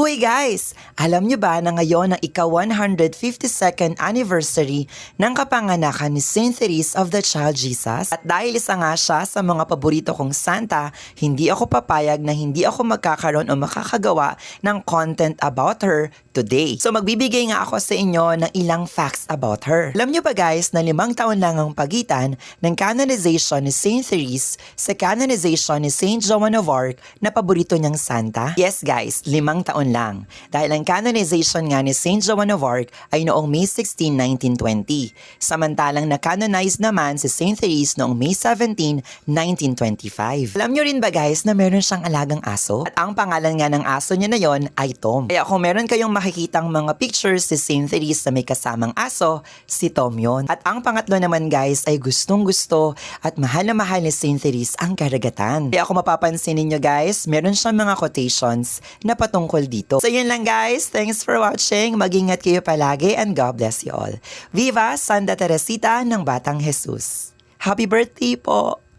Uy guys! Alam nyo ba na ngayon ang ika-152nd anniversary ng kapanganakan ni Saint Therese of the Child Jesus? At dahil isa nga siya sa mga paborito kong santa, hindi ako papayag na hindi ako magkakaroon o makakagawa ng content about her today. So magbibigay nga ako sa inyo ng ilang facts about her. Alam nyo ba guys na 5 taon lang ang pagitan ng canonization ni Saint Therese sa canonization ni Saint Joan of Arc na paborito niyang santa? Yes guys, 5 taon lang. Dahil ang canonization nga ni Saint Joan of Arc ay noong May 16, 1920. Samantalang na-canonize naman si Saint Therese noong May 17, 1925. Alam nyo rin ba guys na meron siyang alagang aso? At ang pangalan nga ng aso niya na yon ay Tom. Kaya kung meron kayong makikitang mga pictures si Saint Therese na may kasamang aso, si Tom yon. At ang pangatlo naman guys ay gustong gusto at mahal na mahal ni Saint Therese ang karagatan. Kaya kung mapapansin ninyo guys, meron siyang mga quotations na patungkol dito. So yun lang guys, thanks for watching, mag-ingat kayo palagi and God bless you all. Viva Santa Teresita ng Batang Jesus! Happy birthday po!